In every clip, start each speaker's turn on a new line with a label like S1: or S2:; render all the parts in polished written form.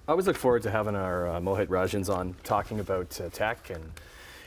S1: I always look forward to having our Mohit Rajhans on talking about tech and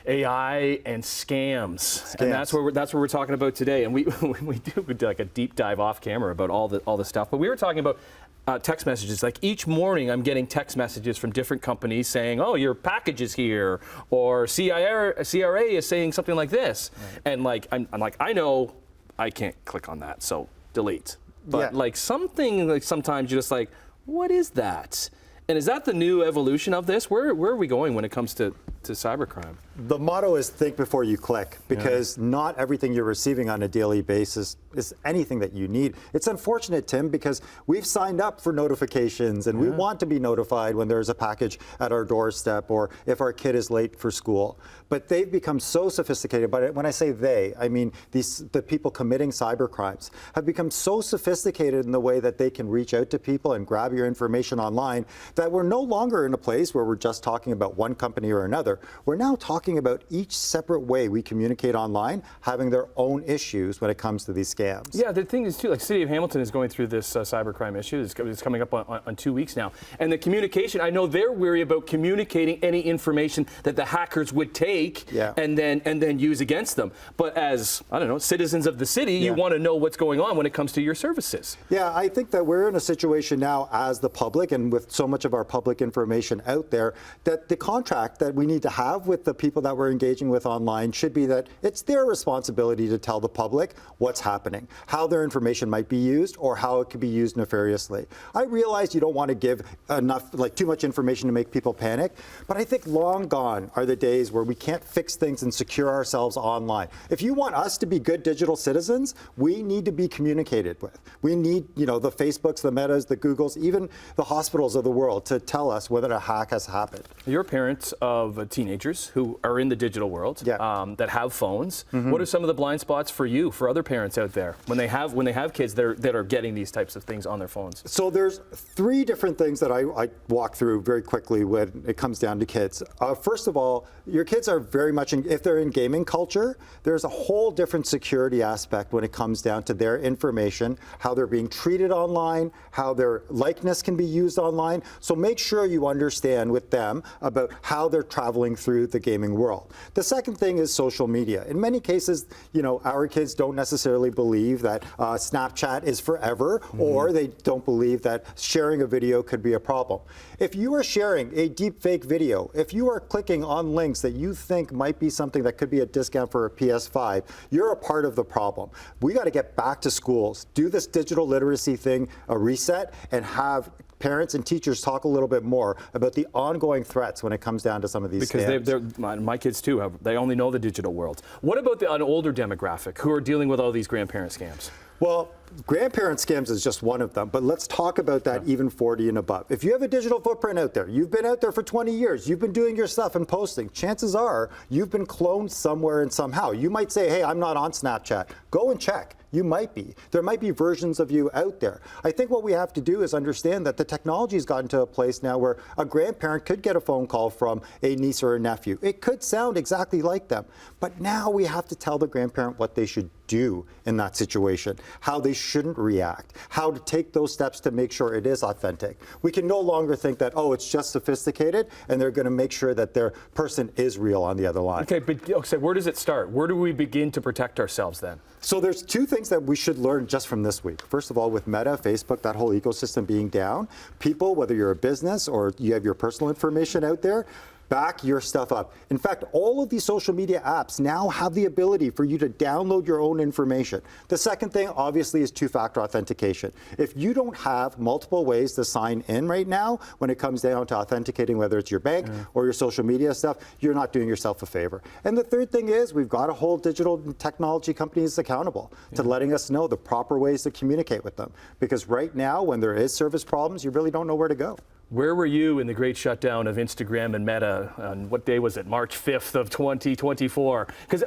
S1: AI and scams. And that's what we're talking about today. And we do like a deep dive off camera about all the stuff. But we were talking about text messages. Like each morning, I'm getting text messages from different companies saying, "Oh, your package is here," or CRA is saying something like this. Right. And like I'm like, I know I can't click on that, so delete. But like something like sometimes you're just like, what is that? And is that the new evolution of this? Where are we going when it comes to cybercrime?
S2: The motto is think before you click, because not everything you're receiving on a daily basis is anything that you need. It's unfortunate, Tim, because we've signed up for notifications and we want to be notified when there's a package at our doorstep or if our kid is late for school. But they've become so sophisticated. But when I say they, I mean the people committing cybercrimes have become so sophisticated in the way that they can reach out to people and grab your information online that we're no longer in a place where we're just talking about one company or another. We're now talking about each separate way we communicate online having their own issues when it comes to these scams.
S1: Yeah, the thing is too, like City of Hamilton is going through this cybercrime issue. It's coming up on 2 weeks now. And the communication, I know they're weary about communicating any information that the hackers would take and then use against them. But as, I don't know, citizens of the city, you want to know what's going on when it comes to your services.
S2: Yeah, I think that we're in a situation now as the public and with so much of our public information out there that the contract that we need to have with the people that we're engaging with online should be that it's their responsibility to tell the public what's happening, how their information might be used, or how it could be used nefariously. I realize you don't want to give enough, like too much information to make people panic, but I think long gone are the days where we can't fix things and secure ourselves online. If you want us to be good digital citizens, we need to be communicated with. We need, you know, the Facebooks, the Metas, the Googles, even the hospitals of the world to tell us whether a hack has happened.
S1: You're parents of teenagers who are in the digital world that have phones. What are some of the blind spots for you, for other parents out there, when they have kids that are getting these types of things on their phones?
S2: So there's 3 different things that I walk through very quickly when it comes down to kids. First of all, your kids are very much, if they're in gaming culture, there's a whole different security aspect when it comes down to their information, how they're being treated online, how their likeness can be used online. So make sure you understand with them about how they're traveling through the gaming world. The second thing is social media. In many cases, you know, our kids don't necessarily believe that Snapchat is forever, or they don't believe that sharing a video could be a problem. If you are sharing a deep fake video, if you are clicking on links that you think might be something that could be a discount for a PS5, you're a part of the problem. We got to get back to schools, do this digital literacy thing, a reset, and have parents and teachers talk a little bit more about the ongoing threats when it comes down to some of these scams.
S1: Because my kids too, they only know the digital world. What about an older demographic who are dealing with all these grandparent scams?
S2: Well, grandparent scams is just one of them, but let's talk about that even 40 and above. If you have a digital footprint out there, you've been out there for 20 years, you've been doing your stuff and posting, chances are you've been cloned somewhere and somehow. You might say, hey, I'm not on Snapchat. Go and check. You might be. There might be versions of you out there. I think what we have to do is understand that the technology has gotten to a place now where a grandparent could get a phone call from a niece or a nephew. It could sound exactly like them, but now we have to tell the grandparent what they should do in that situation, how they shouldn't react, how to take those steps to make sure it is authentic. We can no longer think that, oh, it's just sophisticated and they're going to make sure that their person is real on the other line.
S1: Okay, but where does it start? Where do we begin to protect ourselves then?
S2: So there's 2 things that we should learn just from this week. First of all, with Meta, Facebook, that whole ecosystem being down, people, whether you're a business or you have your personal information out there, back your stuff up. In fact, all of these social media apps now have the ability for you to download your own information. The second thing, obviously, is 2-factor authentication. If you don't have multiple ways to sign in right now, when it comes down to authenticating, whether it's your bank or your social media stuff, you're not doing yourself a favor. And the third thing is we've got to hold digital technology companies accountable to letting us know the proper ways to communicate with them. Because right now, when there is service problems, you really don't know where to go.
S1: Where were you in the great shutdown of Instagram and Meta on what day was it? March 5th of 2024? Because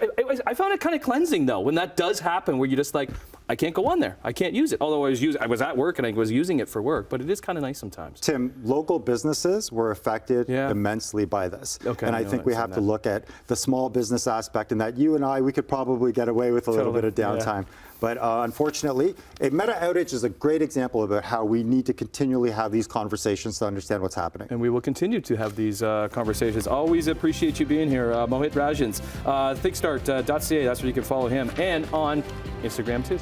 S1: I found it kind of cleansing though, when that does happen, where you're just like, I can't go on there. I can't use it. Although I was at work and I was using it for work, but it is kind of nice sometimes.
S2: Tim, local businesses were affected immensely by this.
S1: Okay,
S2: and I think we have to look at the small business aspect, and that you and I, we could probably get away with a little bit of downtime. But unfortunately, a Meta outage is a great example about how we need to continually have these conversations to understand what's happening.
S1: And we will continue to have these conversations. Always appreciate you being here, Mohit Rajhans. Thinkstart.ca, that's where you can follow him, and on Instagram too.